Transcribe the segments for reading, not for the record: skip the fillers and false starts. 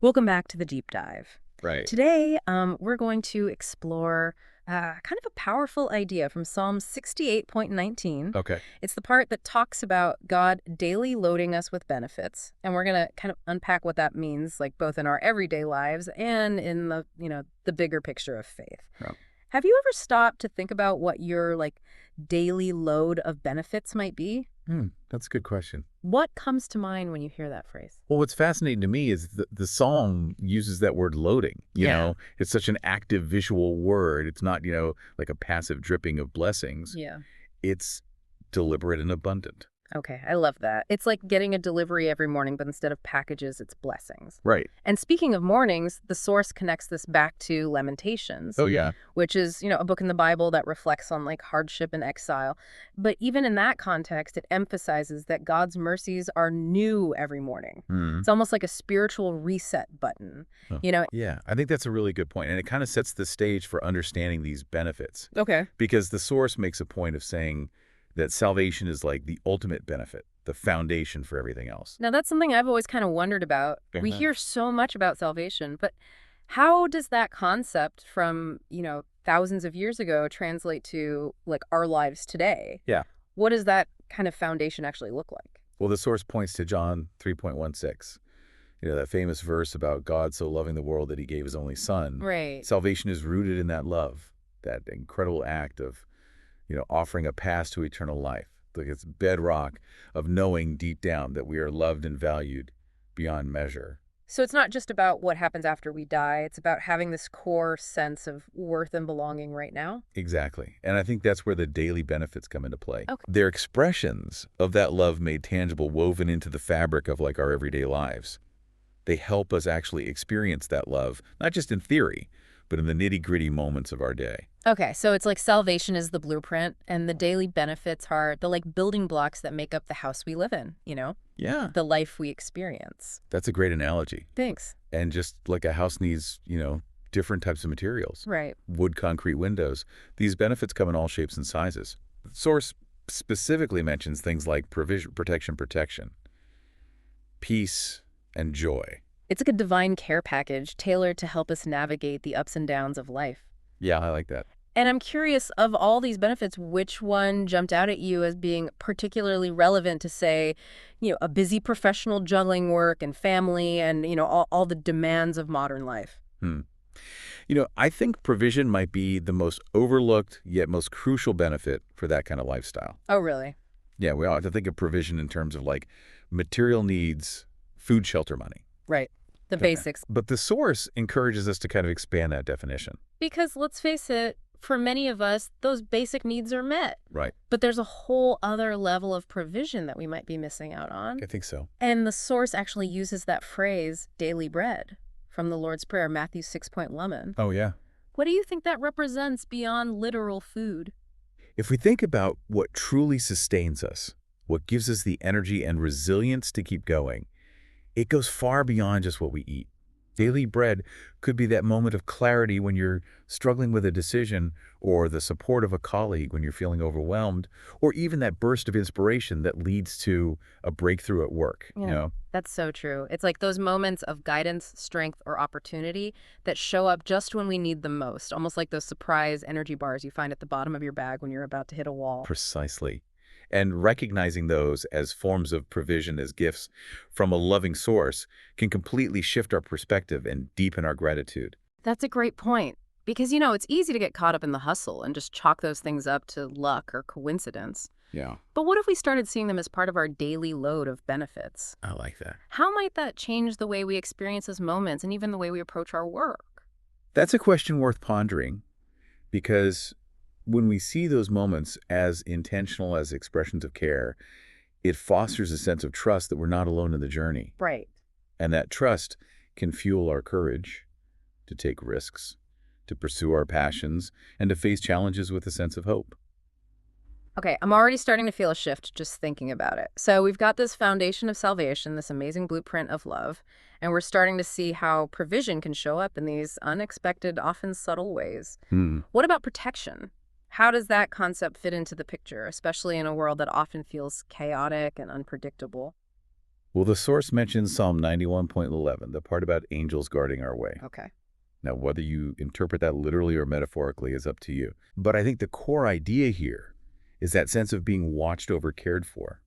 Welcome back to the deep dive. Right. Today, we're going to explore kind of a powerful idea from Psalm 68.19. Okay. It's the part that talks about God daily loading us with benefits, and we're going to kind of unpack what that means, like both in our everyday lives and in the bigger picture of faith. Yeah. Have you ever stopped to think about what your daily load of benefits might be? That's a good question. What comes to mind when you hear that phrase? Well, what's fascinating to me is the psalm uses that word loading. Yeah. It's such an active visual word. It's not, like a passive dripping of blessings. Yeah. It's deliberate and abundant. Okay, I love that. It's like getting a delivery every morning, but instead of packages, it's blessings. Right. And speaking of mornings, the source connects this back to Lamentations, Oh, yeah. which is, a book in the Bible that reflects on hardship and exile. But even in that context, it emphasizes that God's mercies are new every morning. Hmm. It's almost like a spiritual reset button, Oh. you know? Yeah, I think that's a really good point. And it kind of sets the stage for understanding these benefits Okay. because the source makes a point of saying that salvation is like the ultimate benefit, the foundation for everything else. Now, that's something I've always kind of wondered about. We Uh-huh. hear so much about salvation, but how does that concept from, thousands of years ago translate to our lives today? Yeah. What does that kind of foundation actually look like? Well, the source points to John 3.16. That famous verse about God so loving the world that he gave his only son. Right. Salvation is rooted in that love, that incredible act of, offering a path to eternal life. Like it's bedrock of knowing deep down that we are loved and valued beyond measure. So it's not just about what happens after we die. It's about having this core sense of worth and belonging right now. Exactly. And I think that's where the daily benefits come into play. Okay. They're expressions of that love made tangible, woven into the fabric of our everyday lives. They help us actually experience that love, not just in theory, but in the nitty-gritty moments of our day. Okay, so it's like salvation is the blueprint and the daily benefits are the building blocks that make up the house we live in, Yeah, the life we experience. that's a great analogy. Thanks. And just like a house needs, different types of materials, Right. wood, concrete windows, these benefits come in all shapes and sizes. The source specifically mentions things like protection, peace, and joy. It's like a divine care package tailored to help us navigate the ups and downs of life. Yeah, I like that. And I'm curious, of all these benefits, which one jumped out at you as being particularly relevant to, say, a busy professional juggling work and family and, all the demands of modern life? Hmm. I think provision might be the most overlooked yet most crucial benefit for that kind of lifestyle. Oh, really? Yeah, we all have to think of provision in terms of material needs, food, shelter, money. Right. The Okay. basics. But the source encourages us to kind of expand that definition. Because let's face it, for many of us, those basic needs are met. Right. But there's a whole other level of provision that we might be missing out on. I think so. And the source actually uses that phrase, daily bread, from the Lord's Prayer, Matthew 6.11. Oh, yeah. What do you think that represents beyond literal food? If we think about what truly sustains us, what gives us the energy and resilience to keep going, it goes far beyond just what we eat. Daily bread could be that moment of clarity when you're struggling with a decision, or the support of a colleague when you're feeling overwhelmed, or even that burst of inspiration that leads to a breakthrough at work. Yeah. That's so true. It's like those moments of guidance, strength, or opportunity that show up just when we need them most, almost like those surprise energy bars you find at the bottom of your bag when you're about to hit a wall. Precisely. And recognizing those as forms of provision, as gifts from a loving source, can completely shift our perspective and deepen our gratitude. That's a great point. Because, it's easy to get caught up in the hustle and just chalk those things up to luck or coincidence. Yeah, But what if we started seeing them as part of our daily load of benefits? I like that. How might that change the way we experience those moments and even the way we approach our work? That's a question worth pondering, because when we see those moments as intentional as expressions of care, it fosters a sense of trust that we're not alone in the journey. Right. And that trust can fuel our courage to take risks, to pursue our passions, and to face challenges with a sense of hope. Okay, I'm already starting to feel a shift just thinking about it. So we've got this foundation of salvation, this amazing blueprint of love, and we're starting to see how provision can show up in these unexpected, often subtle ways. Hmm. What about protection? How does that concept fit into the picture, especially in a world that often feels chaotic and unpredictable? Well, the source mentions Psalm 91.11, the part about angels guarding our way. Okay. Now, whether you interpret that literally or metaphorically is up to you. But I think the core idea here is that sense of being watched over, cared for,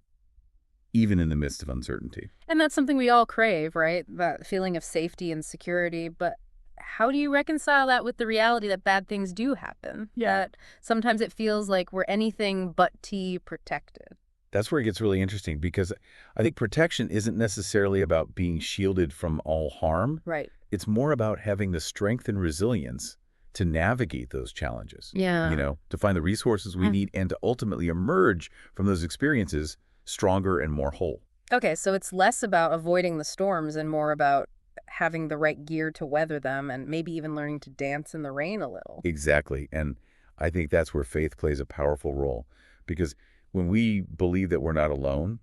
even in the midst of uncertainty. And that's something we all crave, right? That feeling of safety and security. But how do you reconcile that with the reality that bad things do happen? Yeah. That sometimes it feels like we're anything but T protected. That's where it gets really interesting because I think protection isn't necessarily about being shielded from all harm. Right. It's more about having the strength and resilience to navigate those challenges, Yeah. to find the resources we need and to ultimately emerge from those experiences stronger and more whole. Okay, so it's less about avoiding the storms and more about having the right gear to weather them and maybe even learning to dance in the rain a little. Exactly. And I think that's where faith plays a powerful role because when we believe that we're not alone,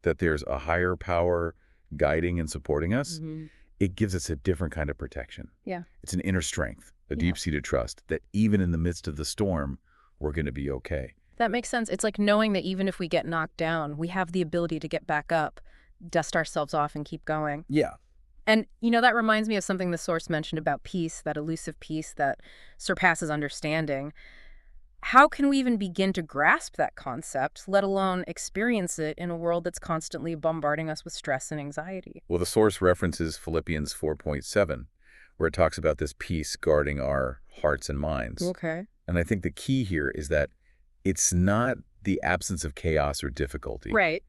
that there's a higher power guiding and supporting us, Hmm. it gives us a different kind of protection. Yeah. It's an inner strength, a Yeah. deep-seated trust that even in the midst of the storm, we're going to be okay. That makes sense. It's like knowing that even if we get knocked down, we have the ability to get back up, dust ourselves off, and keep going. Yeah. And, that reminds me of something the source mentioned about peace, that elusive peace that surpasses understanding. How can we even begin to grasp that concept, let alone experience it in a world that's constantly bombarding us with stress and anxiety? Well, the source references Philippians 4.7, where it talks about this peace guarding our hearts and minds. Okay. And I think the key here is that it's not the absence of chaos or difficulty. Right.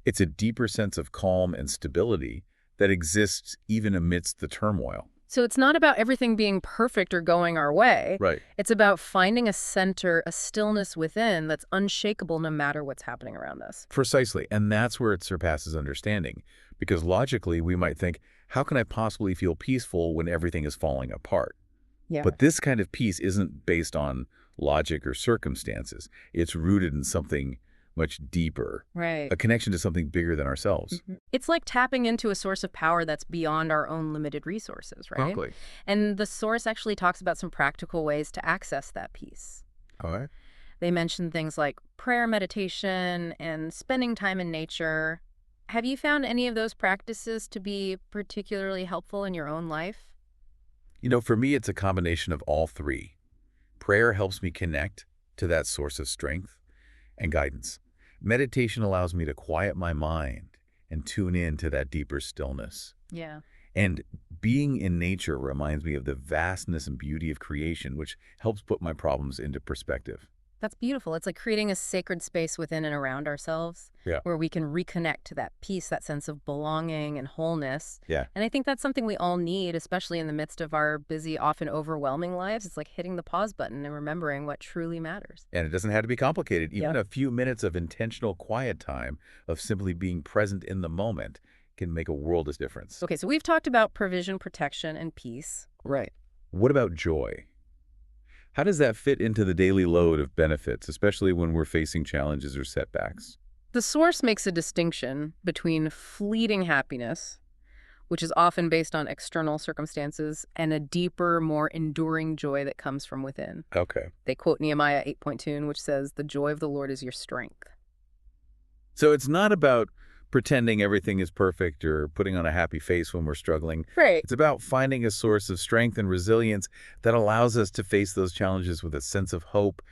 It's a deeper sense of calm and stability that exists even amidst the turmoil. So it's not about everything being perfect or going our way. Right. It's about finding a center, a stillness within that's unshakable no matter what's happening around us. Precisely. And that's where it surpasses understanding. Because logically, we might think, how can I possibly feel peaceful when everything is falling apart? Yeah. But this kind of peace isn't based on logic or circumstances. It's rooted in something much deeper, Right. a connection to something bigger than ourselves. It's like tapping into a source of power that's beyond our own limited resources, right? Exactly. And the source actually talks about some practical ways to access that peace. All right. They mention things like prayer, meditation, and spending time in nature. Have you found any of those practices to be particularly helpful in your own life? For me, it's a combination of all three. Prayer helps me connect to that source of strength and guidance. Meditation allows me to quiet my mind and tune in to that deeper stillness. Yeah. And being in nature reminds me of the vastness and beauty of creation, which helps put my problems into perspective. That's beautiful. It's like creating a sacred space within and around ourselves Yeah. where we can reconnect to that peace, that sense of belonging and wholeness. Yeah. And I think that's something we all need, especially in the midst of our busy, often overwhelming lives. It's like hitting the pause button and remembering what truly matters. And it doesn't have to be complicated. Even Yeah. a few minutes of intentional quiet time, of simply being present in the moment, can make a world of difference. Okay, so we've talked about provision, protection, and peace. Right. What about joy? How does that fit into the daily load of benefits, especially when we're facing challenges or setbacks? The source makes a distinction between fleeting happiness, which is often based on external circumstances, and a deeper, more enduring joy that comes from within. Okay. They quote Nehemiah 8.2, which says, "The joy of the Lord is your strength." So it's not about pretending everything is perfect or putting on a happy face when we're struggling. Right. It's about finding a source of strength and resilience that allows us to face those challenges with a sense of hope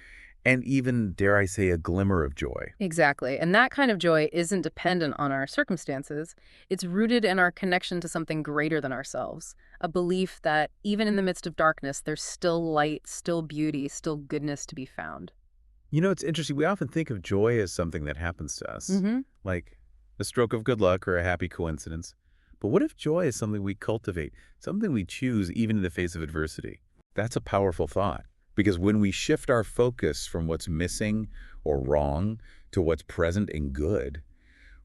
and even, dare I say, a glimmer of joy. Exactly. And that kind of joy isn't dependent on our circumstances. It's rooted in our connection to something greater than ourselves, a belief that even in the midst of darkness, there's still light, still beauty, still goodness to be found. It's interesting. We often think of joy as something that happens to us, Mm-hmm. like a stroke of good luck or a happy coincidence. But what if joy is something we cultivate, something we choose even in the face of adversity? That's a powerful thought, because when we shift our focus from what's missing or wrong to what's present and good,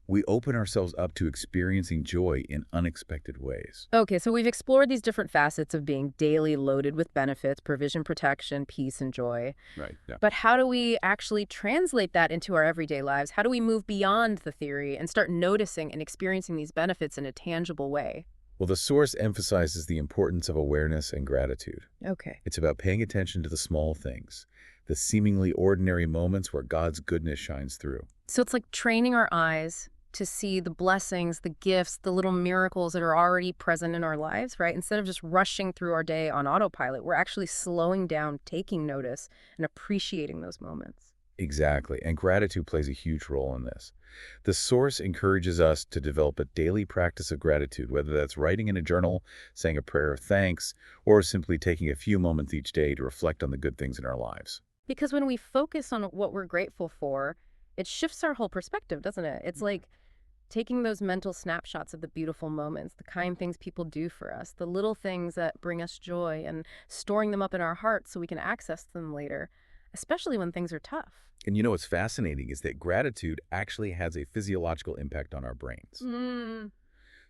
we open ourselves up to experiencing joy in unexpected ways. Okay, so we've explored these different facets of being daily loaded with benefits, provision, protection, peace, and joy. Right. Yeah. But how do we actually translate that into our everyday lives? How do we move beyond the theory and start noticing and experiencing these benefits in a tangible way? Well, the source emphasizes the importance of awareness and gratitude. Okay. It's about paying attention to the small things, the seemingly ordinary moments where God's goodness shines through. So it's like training our eyes to see the blessings, the gifts, the little miracles that are already present in our lives, right? Instead of just rushing through our day on autopilot, we're actually slowing down, taking notice, and appreciating those moments. Exactly, and gratitude plays a huge role in this. The source encourages us to develop a daily practice of gratitude, whether that's writing in a journal, saying a prayer of thanks, or simply taking a few moments each day to reflect on the good things in our lives. Because when we focus on what we're grateful for, it shifts our whole perspective, doesn't it? It's like taking those mental snapshots of the beautiful moments, the kind things people do for us, the little things that bring us joy, and storing them up in our hearts so we can access them later, especially when things are tough. And you know what's fascinating is that gratitude actually has a physiological impact on our brains. Mm.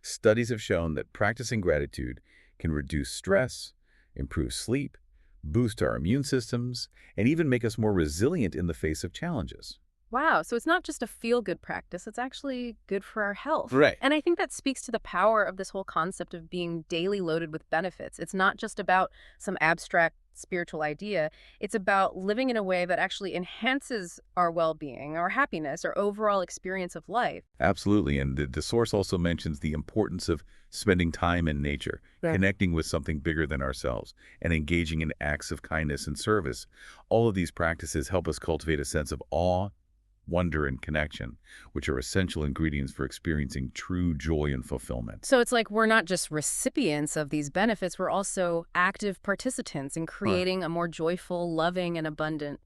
Studies have shown that practicing gratitude can reduce stress, improve sleep, boost our immune systems, and even make us more resilient in the face of challenges. Wow, so it's not just a feel-good practice, it's actually good for our health. Right. And I think that speaks to the power of this whole concept of being daily loaded with benefits. It's not just about some abstract spiritual idea, it's about living in a way that actually enhances our well-being, our happiness, our overall experience of life. Absolutely. And the source also mentions the importance of spending time in nature, Yeah. connecting with something bigger than ourselves, and engaging in acts of kindness and service. All of these practices help us cultivate a sense of awe, wonder, and connection, which are essential ingredients for experiencing true joy and fulfillment. So it's like we're not just recipients of these benefits, we're also active participants in Huh. creating a more joyful, loving, and abundant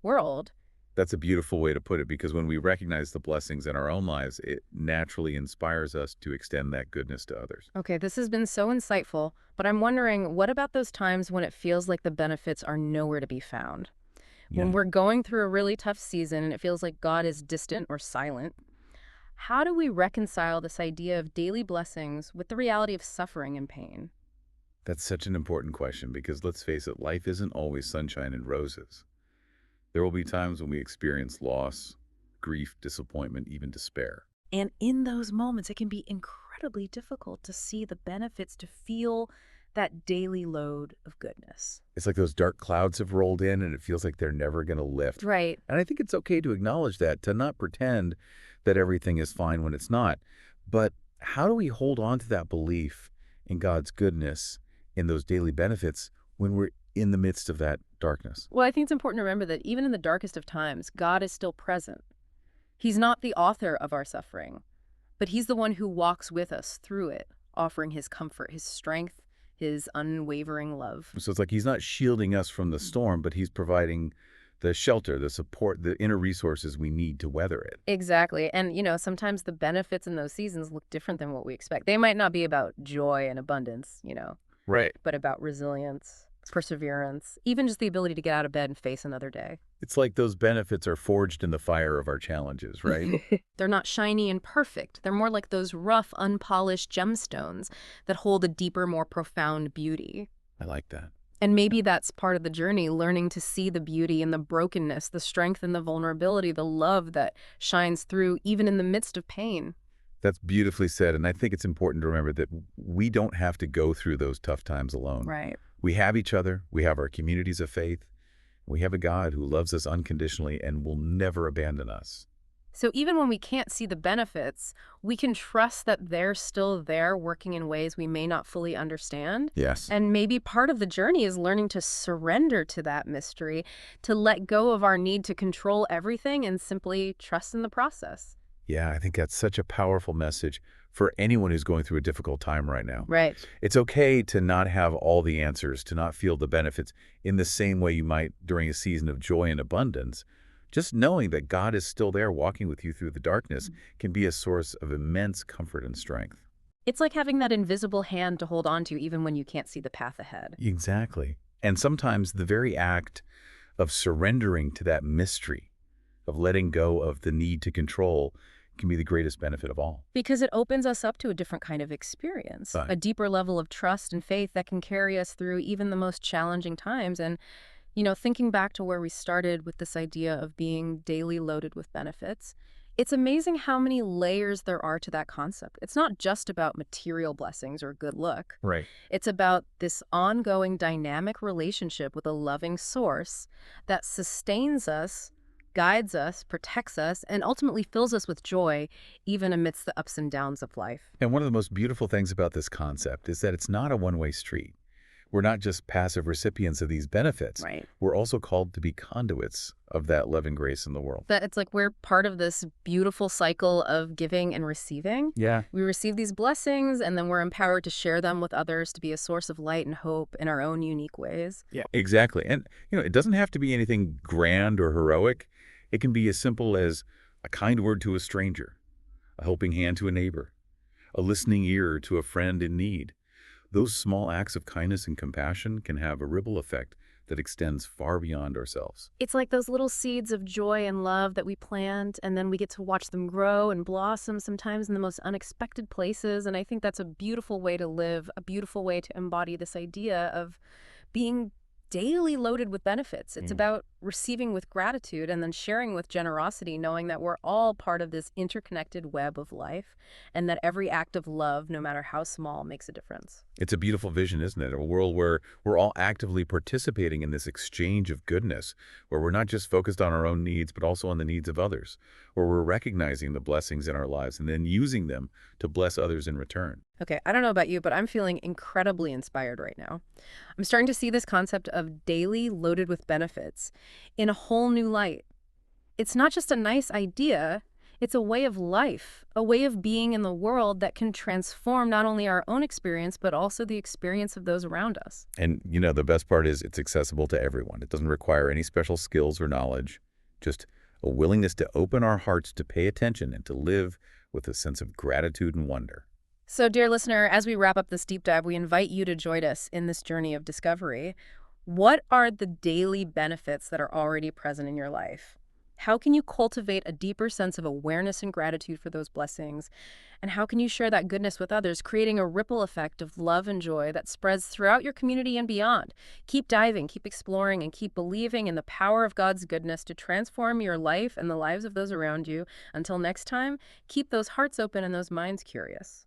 world. That's a beautiful way to put it because when we recognize the blessings in our own lives, it naturally inspires us to extend that goodness to others. Okay, this has been so insightful, but I'm wondering, what about those times when it feels like the benefits are nowhere to be found? When Yeah. we're going through a really tough season and it feels like God is distant or silent, how do we reconcile this idea of daily blessings with the reality of suffering and pain? That's such an important question because let's face it, life isn't always sunshine and roses. There will be times when we experience loss, grief, disappointment, even despair. And in those moments, it can be incredibly difficult to see the benefits, to feel that daily load of goodness. It's like those dark clouds have rolled in and it feels like they're never going to lift. Right. And I think it's okay to acknowledge that, to not pretend that everything is fine when it's not. But how do we hold on to that belief in God's goodness, in those daily benefits, when we're in the midst of that darkness? Well, I think it's important to remember that even in the darkest of times, God is still present. He's not the author of our suffering, but he's the one who walks with us through it, offering his comfort, his strength, his unwavering love. So it's like he's not shielding us from the storm, but he's providing the shelter, the support, the inner resources we need to weather it. Exactly. And, sometimes the benefits in those seasons look different than what we expect. They might not be about joy and abundance, Right. but about resilience, perseverance, even just the ability to get out of bed and face another day. It's like those benefits are forged in the fire of our challenges, right? They're not shiny and perfect. They're more like those rough, unpolished gemstones that hold a deeper, more profound beauty. I like that. And maybe that's part of the journey, learning to see the beauty in the brokenness, the strength and the vulnerability, the love that shines through even in the midst of pain. That's beautifully said. And I think it's important to remember that we don't have to go through those tough times alone. Right. We have each other. We have our communities of faith. We have a God who loves us unconditionally and will never abandon us. So even when we can't see the benefits, we can trust that they're still there working in ways we may not fully understand. Yes. And maybe part of the journey is learning to surrender to that mystery, to let go of our need to control everything and simply trust in the process. Yeah, I think that's such a powerful message for anyone who's going through a difficult time right now. Right. It's okay to not have all the answers, to not feel the benefits in the same way you might during a season of joy and abundance. Just knowing that God is still there walking with you through the darkness can be a source of immense comfort and strength. It's like having that invisible hand to hold on to even when you can't see the path ahead. Exactly. And sometimes the very act of surrendering to that mystery, of letting go of the need to control, can be the greatest benefit of all. Because it opens us up to a different kind of experience, Right. a deeper level of trust and faith that can carry us through even the most challenging times. And thinking back to where we started with this idea of being daily loaded with benefits, it's amazing how many layers there are to that concept. It's not just about material blessings or good luck. Right. It's about this ongoing dynamic relationship with a loving source that sustains us guides us, protects us, and ultimately fills us with joy, even amidst the ups and downs of life. And one of the most beautiful things about this concept is that it's not a one-way street. We're not just passive recipients of these benefits. Right. We're also called to be conduits of that love and grace in the world. That it's like we're part of this beautiful cycle of giving and receiving. Yeah. We receive these blessings, and then we're empowered to share them with others to be a source of light and hope in our own unique ways. Yeah. Exactly. And, it doesn't have to be anything grand or heroic. It can be as simple as a kind word to a stranger, a helping hand to a neighbor, a listening ear to a friend in need. Those small acts of kindness and compassion can have a ripple effect that extends far beyond ourselves. It's like those little seeds of joy and love that we plant, and then we get to watch them grow and blossom sometimes in the most unexpected places. And I think that's a beautiful way to live, a beautiful way to embody this idea of being daily loaded with benefits. It's about receiving with gratitude and then sharing with generosity, knowing that we're all part of this interconnected web of life and that every act of love, no matter how small, makes a difference. It's a beautiful vision, isn't it? A world where we're all actively participating in this exchange of goodness, where we're not just focused on our own needs, but also on the needs of others, where we're recognizing the blessings in our lives and then using them to bless others in return. Okay, I don't know about you, but I'm feeling incredibly inspired right now. I'm starting to see this concept of daily loaded with benefits in a whole new light. It's not just a nice idea, it's a way of life, a way of being in the world that can transform not only our own experience, but also the experience of those around us. And, the best part is it's accessible to everyone. It doesn't require any special skills or knowledge, just a willingness to open our hearts to pay attention and to live with a sense of gratitude and wonder. So, dear listener, as we wrap up this deep dive, we invite you to join us in this journey of discovery. What are the daily benefits that are already present in your life? How can you cultivate a deeper sense of awareness and gratitude for those blessings? And how can you share that goodness with others, creating a ripple effect of love and joy that spreads throughout your community and beyond? Keep diving, keep exploring, and keep believing in the power of God's goodness to transform your life and the lives of those around you. Until next time, keep those hearts open and those minds curious.